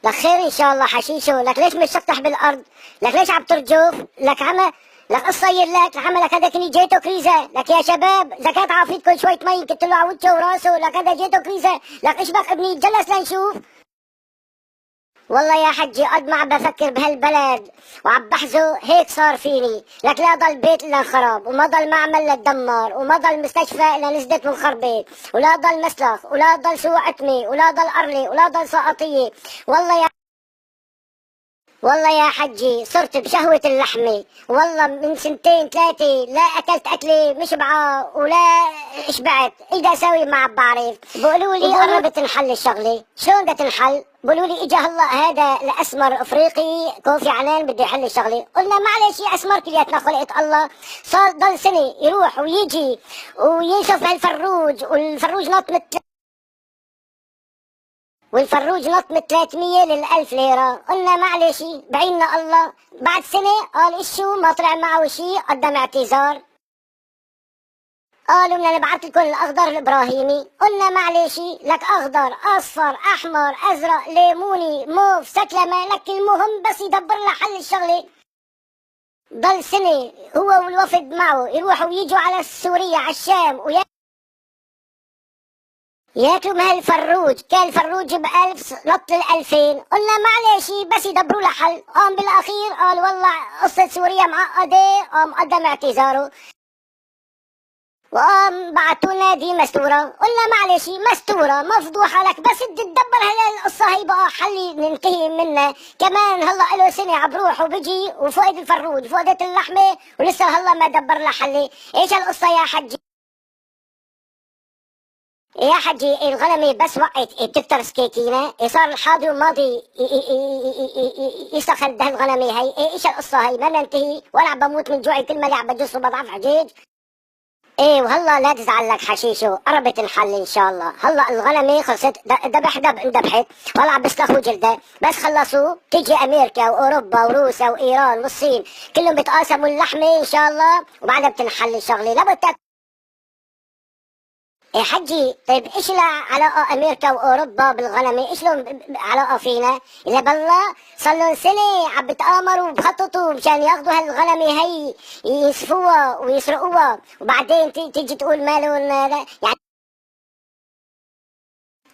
لك خير ان شاء الله حشيشو. لك ليش مش سطح بالارض؟ لك ليش عم ترجف؟ لك عمى. لك قصير لك عملك هذا كني جيته كريزه. لك يا شباب زكاة عافيتكم شويه مي كنت له على وجهه وراسه. لك هذا جيته كريزه. لك ايش بك ابني جلس لنشوف. والله يا حجي قد ما عم بفكر بهالبلد وعم بحزو هيك صار فيني. لك لا ضل بيت الا انخرب، وما ضل معمل الا تدمر، وما ضل مستشفى الا نزلت منخربط، ولا ضل مسلخ، ولا ضل سوق عتمه، ولا ضل قرلي، ولا ضل سقطيه. والله يا حجي صرت بشهوة اللحمة. والله من سنتين ثلاثة لا أكلت أكلة مشبعة ولا شبعت. إيش بدي أسوي ما عم بعرف. بقولوا لي قربت تنحل الشغلة. شلون بدها تنحل؟ بقولوا لي إجا هلا هذا الأسمر أفريقي كوفي عنان بده يحل الشغلة. قلنا معلش يا أسمر كلياتنا خلقت الله. صار ضل سنة يروح ويجي وينشف هالفروج، والفروج نط من 300 لل1000 ليرة. قلنا معلش بعيننا الله. بعد سنة قال اشو ما طلع معه شيء، قدم اعتذار. قالوا بدنا نبعث لكم الاخضر الابراهيمي. قلنا معلش. لك اخضر اصفر احمر ازرق ليموني موف سكلمة، لك المهم بس يدبر لها حل الشغلة. ضل سنة هو والوفد معه يروحوا ويجوا على سوريا على الشام ياكلوا من هالفروج. كان الفروج ب1000 نط ل2000. قلنا معلش بس يدبروا له حل. قام بالاخير قال والله قصة سوريا معقدة. قام قدم اعتذاره وقام بعتونا دي مستورة. قلنا معلش مستورة مفضوحة. لك بس تدبر هاي القصة هي بقى حل ننتهي منها. كمان هلا له سنة عم بروح وبجي وفقد الفروج فقدت اللحمة ولسه هلا ما دبر لها حل. ايش هالقصة يا حجي؟ يا حجي الغنمة بس وقت بتكتر سكيكينة صار الحاضر والماضي يستخدم ده الغنمة هي. ايش القصة هي؟ ما ننتهي ولا عم بموت من جوعي كل ما عم بدوس وبضعف حجيج. ايه وهلا لا تزعل لك حشيشو قربت الحل ان شاء الله. هلا الغنمة خلصت ذبحت والله عم بيسلخوا جلدها. بس خلصوا تيجي امريكا واوروبا وروسيا وايران والصين كلهم بيتقاسموا اللحمة ان شاء الله وبعدها بتنحل الشغلة. لابد يا حجي. طيب ايش لها علاقة امريكا واوروبا بالغنمة؟ ايش لهم علاقة فينا؟ اذا بالله صار لهم سنة عم بتآمروا وبخططوا مشان ياخذوا هالغنمة هي يسفوها ويسرقوها وبعدين تيجي تقول مالهم.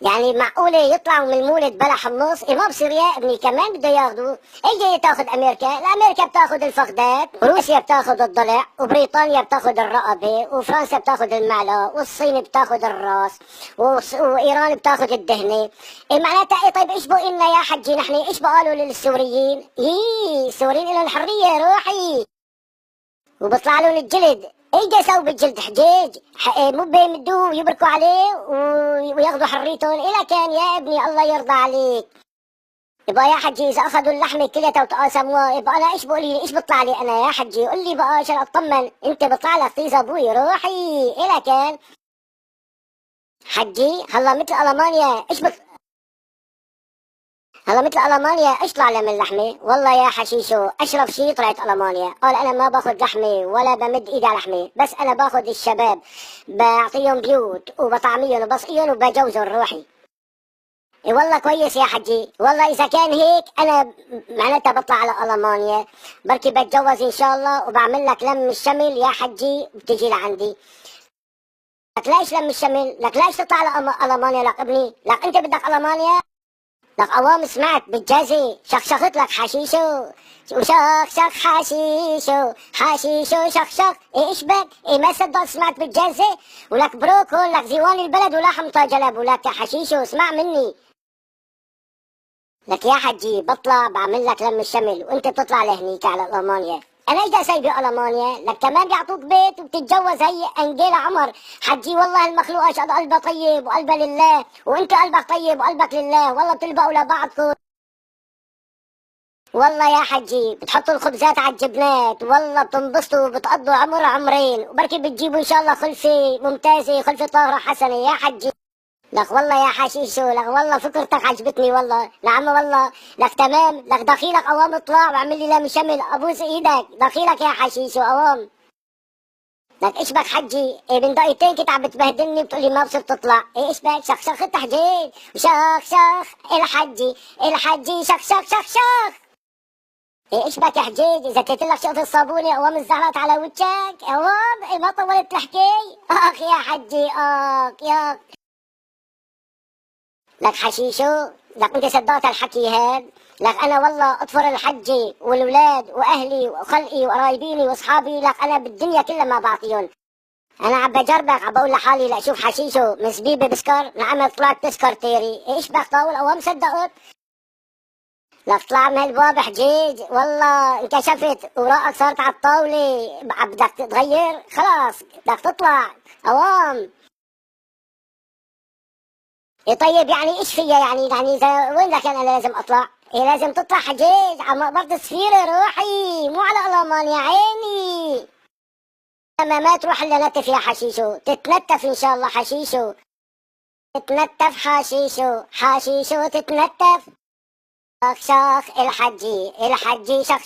يعني معقولة يطلعوا من المولد بلا حمص؟ إيه ما بصير يا ابني كمان بده ياخذوا. ايش جاي تاخذ امريكا؟ الامريكا بتاخذ الفخدات، وروسيا بتاخذ الضلع، وبريطانيا بتاخذ الرقبة، وفرنسا بتاخذ المعلقة، والصين بتاخذ الراس، وايران بتاخذ الدهنة. إيه معناتها ايه؟ طيب ايش بقى لنا يا حجي نحن؟ ايش بقالوا للسوريين؟ السوريين لهم الحرية روحي وبيطلع لهم الجلد. ايش جا يسووا بالجلد حجيج؟ مو بيمدوه ويبركوا عليه وياخذوا حريتهم. إلا كان يا ابني الله يرضى عليك. يبقى يا حجي اذا اخذوا اللحمه كلها وتقاسموها يبقى انا ايش بقول لي؟ ايش بيطلع لي انا يا حجي؟ قول لي بقى عشان اطمن. انت بيطلع لك طيز ابوي روحي. إلا كان حجي هلا مثل المانيا هلا مثل ألمانيا ايش طلع لها من لحمة؟ والله يا حشيشو أشرف شي طلعت ألمانيا. قال أنا ما باخذ لحمة ولا بمد إيدي على لحمة، بس أنا باخذ الشباب بعطيهم بيوت وبطعميهم وبسقيهم وبجوزهم روحي. إيه والله كويس يا حجي. والله إذا كان هيك أنا معناتها بطلع على ألمانيا بركي بتجوز إن شاء الله وبعمل لك لم الشمل يا حجي بتجي لعندي. لك ليش لم الشمل؟ لك ليش تطلع على ألمانيا؟ لك ابني لك أنت بدك ألمانيا؟ لك عوام سمعت بالجازي شخشخت لك حشيشو وشخشخ حشيشو شخشخ. ايش بك؟ ايه ما صدق سمعت بالجازي؟ ولك بروكو لك زيوان البلد ولحم طاجلب. ولك يا حشيشو اسمع مني. لك يا حجي بطلع بعمل لك لم الشمل وانت بتطلع لهنيك على المانيا. انا ايش اسوي بألمانيا؟ لك كمان بيعطوك بيت وبتتجوز هي انجيلا عمر. حجي والله المخلوقه شقد قلبها طيب وقلبها لله، وانت قلبك طيب وقلبك لله. والله بتلبقوا لبعضكم. والله يا حجي بتحطوا الخبزات على الجبنات. والله بتنبسطوا وبتقضوا عمر عمرين وبركي بتجيبوا ان شاء الله خلفه ممتازه خلفه طاهره حسنه يا حجي. لك والله يا حشيشو لك والله فكرتك عجبتني والله. نعم والله لك تمام. لك دخيلك قوام اطلع واعمل لي لم شمل ابوس ايدك. دخيلك يا حشيشو قوام. لك ايش بك حجي؟ إيه من دقيقتين كنت عم بتبهدلني بتقولي ما بصير تطلع، إيه ايش بك؟ شخ التحجيج، شخ الحجي، الحجي شخ. إيه ايش بك يا حجيج؟ اذا كنت لك شقط الصابونة قوام الزهرات على وجهك، قوام إيه ما طولت تحكي؟ اخ يا حجي اخ ياك. لك حشيشو، لك انت صدقت الحكي هاد؟ لك انا والله اطفر الحجي والولاد واهلي وخلقي وقرايبيني واصحابي، لك انا بالدنيا كلها ما بعطيهم. انا عم بجربك، عم بقول لحالي لا شوف حشيشه مسبيبه بسكر، نعم طلعت تسكر تيري، ايش بك طاول اوام صدقت؟ لك طلع من الباب حجيج، والله انكشفت اوراقك صارت على الطاوله، بدك تتغير خلاص بدك تطلع اوام. إيه طيب يعني ايش فيها يعني اذا وين لك انا لازم اطلع؟ إيه لازم تطلع حجيج على مقبرة السفيرة روحي، مو على الامان يا عيني. ما تروح الا نتف يا حشيشو، تتنتف ان شاء الله حشيشو، تتنتف حشيشو تتنتف. شخ الحجي، الحجي شخ